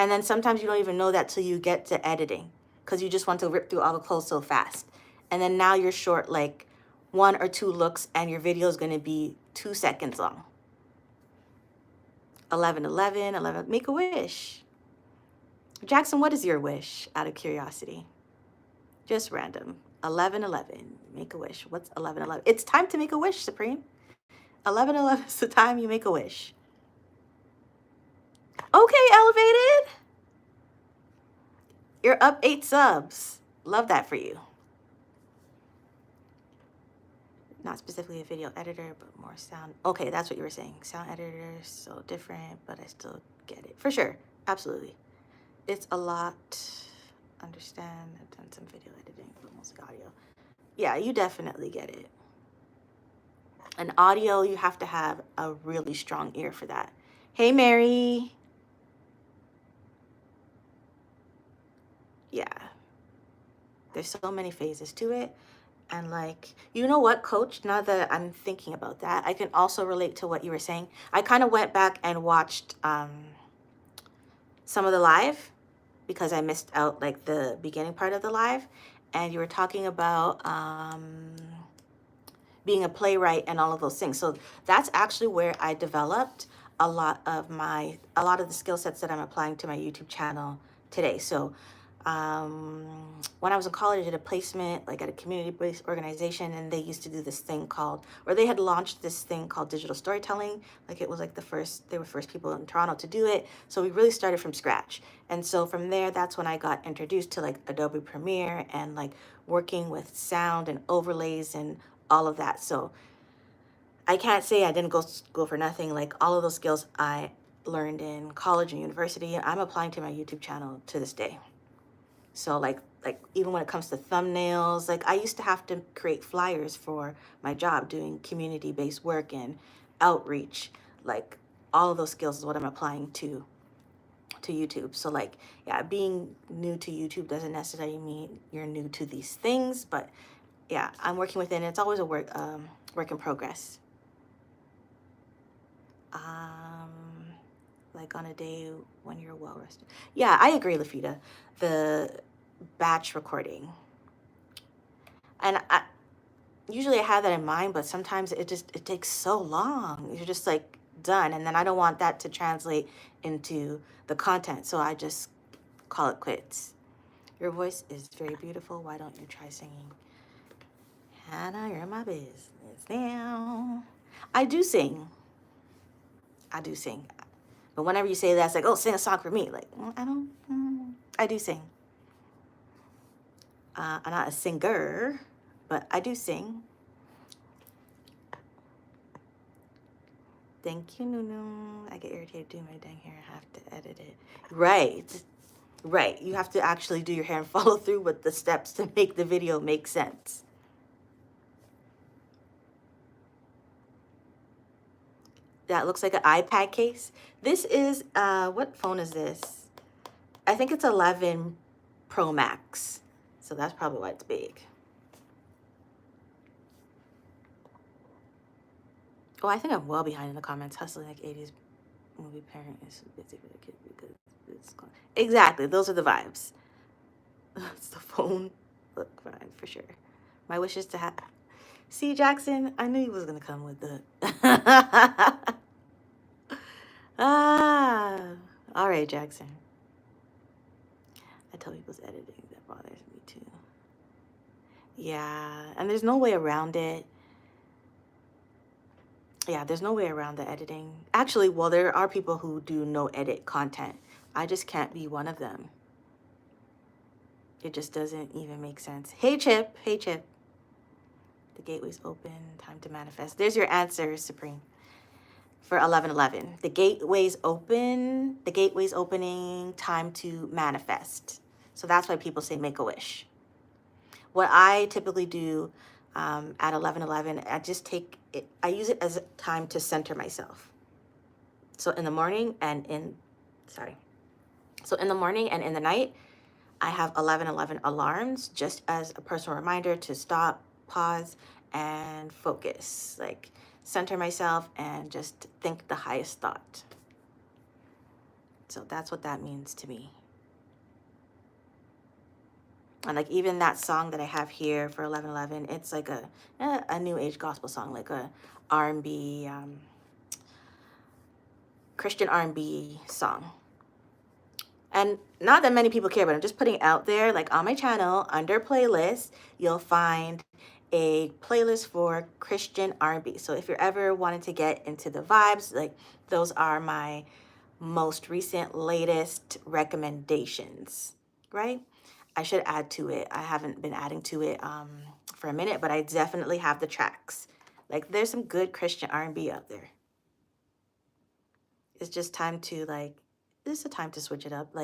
And then sometimes you don't even know that till you get to editing, because you just want to rip through all the clothes so fast. And then now you're short like 1 or 2 looks and your video is going to be 2 seconds long. 11 make a wish. Jackson, what is your wish, out of curiosity? Just random. 11 make a wish. What's 11? It's time to make a wish, Supreme. 11 is the time you make a wish. Okay, Elevated. You're up 8 subs. Love that for you. Not specifically a video editor, but more sound. Okay, that's what you were saying. Sound editor is so different, but I still get it. For sure. Absolutely. It's a lot. Understand. I've done some video editing, but mostly audio. Yeah, you definitely get it. And audio, you have to have a really strong ear for that. Hey, Mary. Yeah. There's so many phases to it. And like, you know what, coach, now that I'm thinking about that, I can also relate to what you were saying. I kind of went back and watched some of the live because I missed out like the beginning part of the live. And you were talking about being a playwright and all of those things. So that's actually where I developed a lot of the skill sets that I'm applying to my YouTube channel today. So when I was in college, I did a placement like at a community-based organization, and they used to do this thing called, or they had launched this thing called digital storytelling. Like it was like they were first people in Toronto to do it. So we really started from scratch. And so from there, that's when I got introduced to like Adobe Premiere and like working with sound and overlays and all of that. So I can't say I didn't go for nothing. Like all of those skills I learned in college and university, I'm applying to my YouTube channel to this day. So like even when it comes to thumbnails, like I used to have to create flyers for my job doing community-based work and outreach. Like all of those skills is what I'm applying to YouTube. So like, yeah, being new to YouTube doesn't necessarily mean you're new to these things, but yeah, I'm working within it. It's always a work in progress. Like on a day when you're well rested. Yeah, I agree, Lafita. The batch recording, and usually I have that in mind, but sometimes it takes so long. You're just like done, and then I don't want that to translate into the content, so I just call it quits. Your voice is very beautiful. Why don't you try singing? Hannah, you're in my business now. I do sing. I do sing. But whenever you say that, it's like, oh, sing a song for me. Like, I do sing. I'm not a singer, but I do sing. Thank you, Nunu. I get irritated doing my dang hair. I have to edit it. Right. Right. You have to actually do your hair and follow through with the steps to make the video make sense. That looks like an iPad case. This is, what phone is this? I think it's 11 Pro Max. So that's probably why it's big. Oh, I think I'm well behind in the comments. Hustling like 80s movie parent is busy for the kid because it's gone. Exactly. Those are the vibes. It's the phone. Look, fine, for sure. My wish is to have... See, Jackson, I knew he was going to come with the... All right, Jackson. I tell people's editing. That bothers me, too. Yeah, and there's no way around it. Yeah, there's no way around the editing. Actually, well, there are people who do no edit content. I just can't be one of them. It just doesn't even make sense. Hey, Chip. Hey, Chip. The gateway's open. Time to manifest. There's your answer, Supreme. For 11:11. The gateway's open. The gateway's opening. Time to manifest. So that's why people say make a wish. What I typically do at 11:11, I just take it, I use it as a time to center myself. So in the morning and in the night, I have 11:11 alarms just as a personal reminder to stop, pause, and focus. Like center myself and just think the highest thought. So that's what that means to me. And like even that song that I have here for 11:11, it's like a new age gospel song, like a R&B, Christian R&B song. And not that many people care, but I'm just putting it out there. Like on my channel, under playlist, you'll find a playlist for Christian R&B. So if you're ever wanting to get into the vibes, like those are my most recent, latest recommendations, right? I should add to it. I haven't been adding to it for a minute, but I definitely have the tracks. Like there's some good Christian R&B out there. It's just time to like, this is a time to switch it up.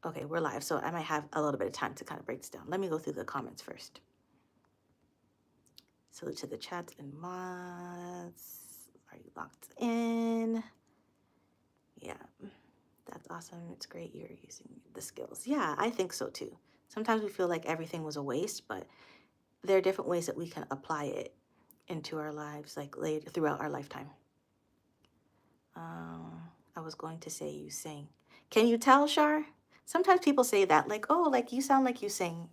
Okay, we're live, so I might have a little bit of time to kind of break this down. Let me go through the comments first. Salute to the chats and mods. Are you locked in? Yeah, that's awesome. It's great you're using the skills. Yeah, I think so too. Sometimes we feel like everything was a waste, but there are different ways that we can apply it into our lives, like later throughout our lifetime. I was going to say you sing. Can you tell, Shar? Sometimes people say that, like, oh, like you sound like you sing.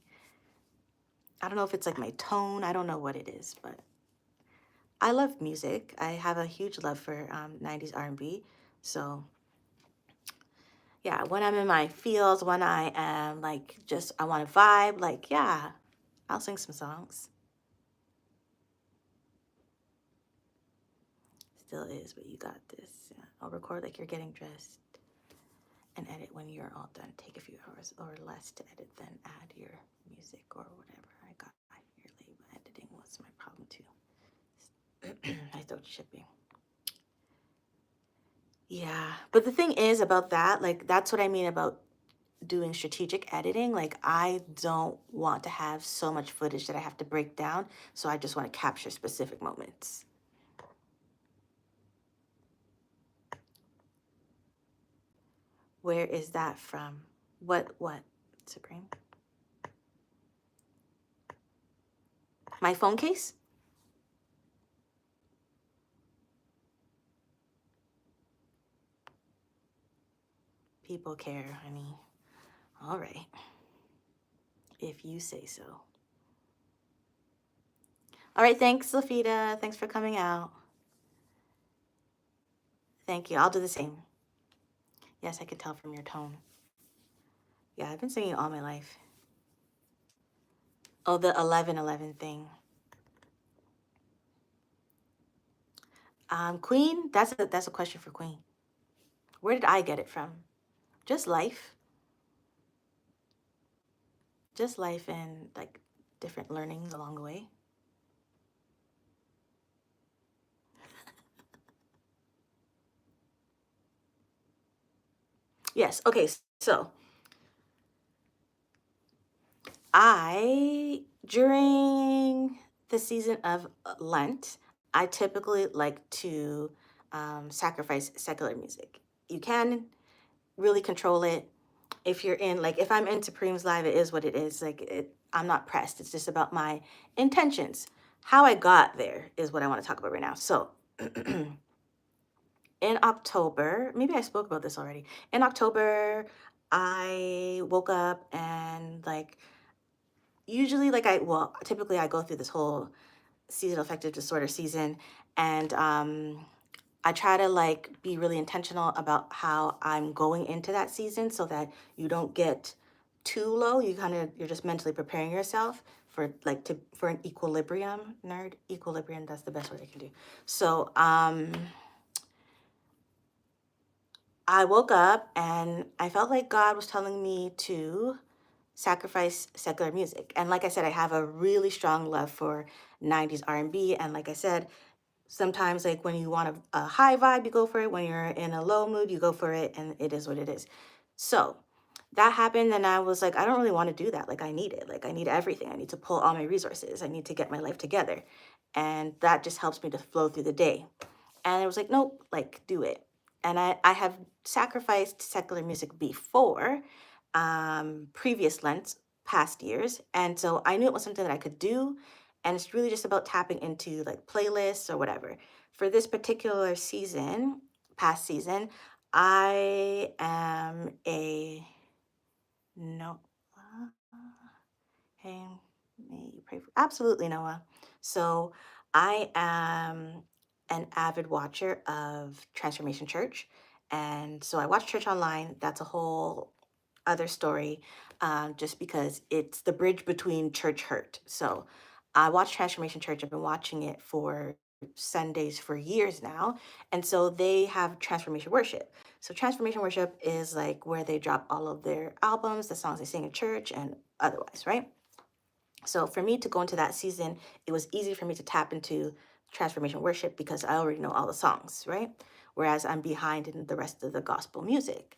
I don't know if it's like my tone. I don't know what it is, but I love music. I have a huge love for 90s R&B. So yeah, when I'm in my feels, when I am like just I want to vibe, like yeah, I'll sing some songs. Still is, but you got this. Yeah. I'll record like you're getting dressed and edit when you're all done. Take a few hours or less to edit, then add your music or whatever. I got your label editing was my problem too. I thought shipping. Yeah, but the thing is about that, like that's what I mean about doing strategic editing. Like I don't want to have so much footage that I have to break down, so I just want to capture specific moments. Where is that from? What? Supreme? My phone case? People care, honey. All right. If you say so. All right, thanks, Lafita. Thanks for coming out. Thank you. I'll do the same. Yes, I can tell from your tone. Yeah, I've been singing all my life. Oh, the 11:11 thing. Queen, that's a question for Queen. Where did I get it from? Just life. Just life and like different learnings along the way. Yes. Okay. So during the season of Lent, I typically like to sacrifice secular music. You can really control it. If you're in, like, if I'm in Supreme's live, it is what it is. I'm not pressed. It's just about my intentions. How I got there is what I want to talk about right now. So, in October, maybe I spoke about this already. In October, I woke up and like usually typically I go through this whole seasonal affective disorder season, and I try to like be really intentional about how I'm going into that season so that you don't get too low. You're just mentally preparing yourself for an equilibrium. Nerd equilibrium, that's the best word I can do. So I woke up and I felt like God was telling me to sacrifice secular music. And like I said, I have a really strong love for 90s R&B. And like I said, sometimes like when you want a high vibe, you go for it. When you're in a low mood, you go for it. And it is what it is. So that happened. And I was like, I don't really want to do that. Like I need it. Like I need everything. I need to pull all my resources. I need to get my life together. And that just helps me to flow through the day. And it was like, nope, like do it. And I have sacrificed secular music before, previous Lents, past years. And so I knew it was something that I could do. And it's really just about tapping into like playlists or whatever. For this particular season, past season, I am a no. Hey, may you pray for absolutely Noah. So I am an avid watcher of Transformation Church. And so I watch church online. That's a whole other story, just because it's the bridge between church hurt. So I watch Transformation Church. I've been watching it for Sundays for years now. And so they have Transformation Worship. So Transformation Worship is like where they drop all of their albums, the songs they sing in church and otherwise, right? So for me to go into that season, it was easy for me to tap into transformation worship because I already know all the songs, right? Whereas I'm behind in the rest of the gospel music.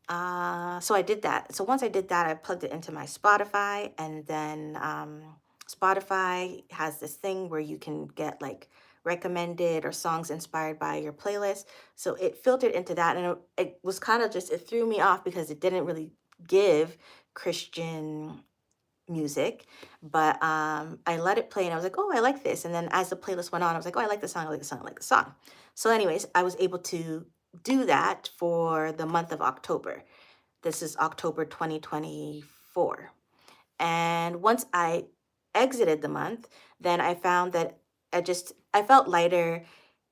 So I did that. So once I did that, I plugged it into my Spotify, and then Spotify has this thing where you can get like recommended or songs inspired by your playlist. So it filtered into that, and it was kind of just, it threw me off because it didn't really give Christian music, but I let it play and I was like, oh, I like this. And then as the playlist went on, I was like, oh, I like the song, I like the song, I like the song. So, anyways, I was able to do that for the month of October. This is October 2024. And once I exited the month, then I found that I felt lighter,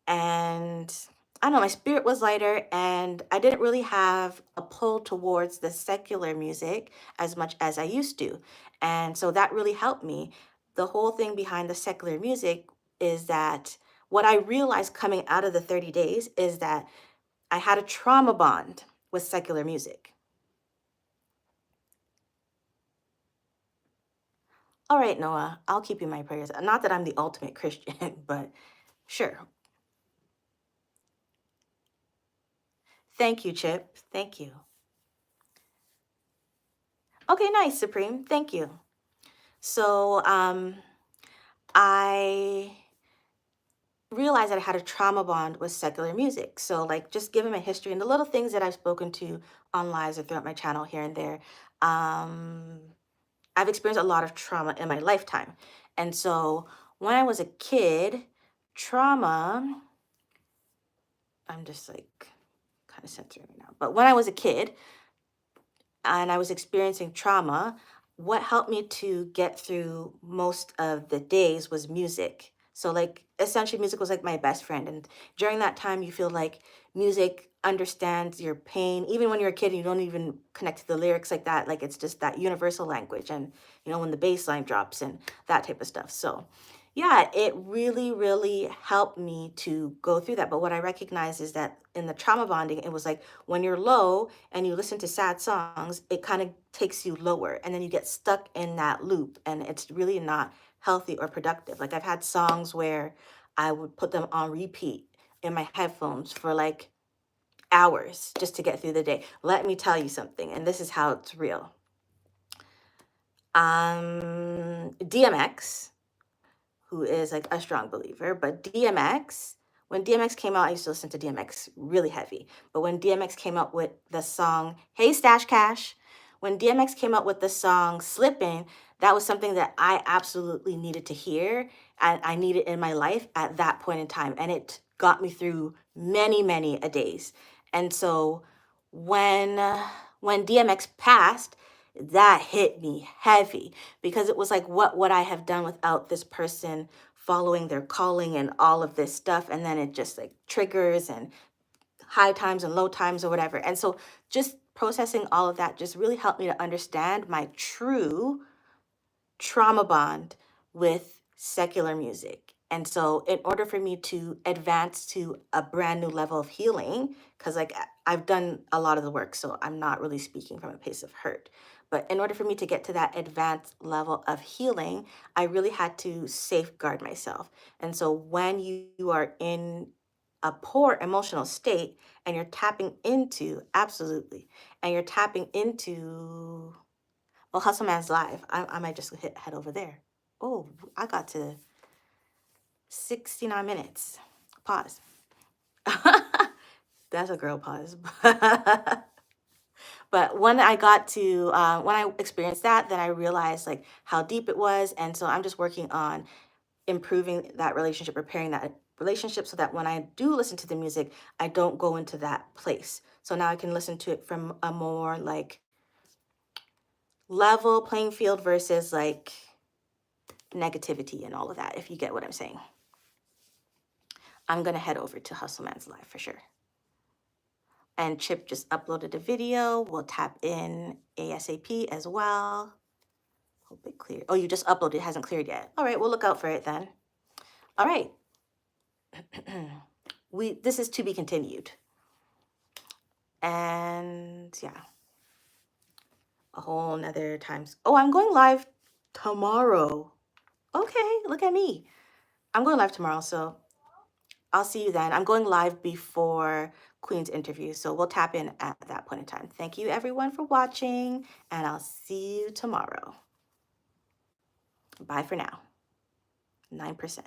and I don't know, my spirit was lighter, and I didn't really have a pull towards the secular music as much as I used to. And so that really helped me. The whole thing behind the secular music is that what I realized coming out of the 30 days is that I had a trauma bond with secular music. All right, Noah, I'll keep you in my prayers. Not that I'm the ultimate Christian, but sure. Thank you, Chip. Thank you. Okay, nice, Supreme. Thank you. So I realized that I had a trauma bond with secular music. So, like, just given my history and the little things that I've spoken to on lives or throughout my channel here and there, um, I've experienced a lot of trauma in my lifetime. And so, when I was a kid, trauma, I'm just like kind of censoring it now, but when I was a kid, and I was experiencing trauma, what helped me to get through most of the days was music. So, like, essentially, music was like my best friend. And during that time, you feel like music understands your pain. Even when you're a kid, and you don't even connect to the lyrics like that. Like, it's just that universal language. And, when the bass line drops and that type of stuff. So, yeah, it really, really helped me to go through that. But what I recognize is that in the trauma bonding, it was like when you're low and you listen to sad songs, it kind of takes you lower. And then you get stuck in that loop. And it's really not healthy or productive. Like, I've had songs where I would put them on repeat in my headphones for like hours just to get through the day. Let me tell you something, and this is how it's real. DMX, who is like a strong believer, but DMX, when DMX came out, I used to listen to DMX really heavy. But when DMX came out with the song Hey Stash Cash, when DMX came out with the song Slippin', that was something that I absolutely needed to hear and I needed in my life at that point in time. And it got me through many, many a days. And so when when DMX passed, that hit me heavy because it was like, what would I have done without this person following their calling and all of this stuff? And then it just like triggers and high times and low times or whatever. And so just processing all of that just really helped me to understand my true trauma bond with secular music. And so, in order for me to advance to a brand new level of healing, because like I've done a lot of the work, so I'm not really speaking from a place of hurt. But in order for me to get to that advanced level of healing, I really had to safeguard myself. And so, when you are in a poor emotional state and you're tapping into, absolutely, and you're tapping into, well, Hustle Man's live. I might just head over there. Oh, I got to 69 minutes. Pause. That's a girl pause. But when I experienced that, then I realized like how deep it was. And so I'm just working on improving that relationship, repairing that relationship so that when I do listen to the music, I don't go into that place. So now I can listen to it from a more like level playing field versus like negativity and all of that, if you get what I'm saying. I'm going to head over to Hustle Man's Live for sure. And Chip just uploaded a video. We'll tap in ASAP as well. Hope it cleared. Oh, you just uploaded. It hasn't cleared yet. All right, we'll look out for it then. All right. This is to be continued. And yeah, a whole nother times. Oh, I'm going live Tomorrow. Okay, look at me. I'm going live tomorrow, so I'll see you then. I'm going live before Queen's interview, so we'll tap in at that point in time. Thank you everyone for watching, and I'll see you tomorrow. Bye for now. 9%.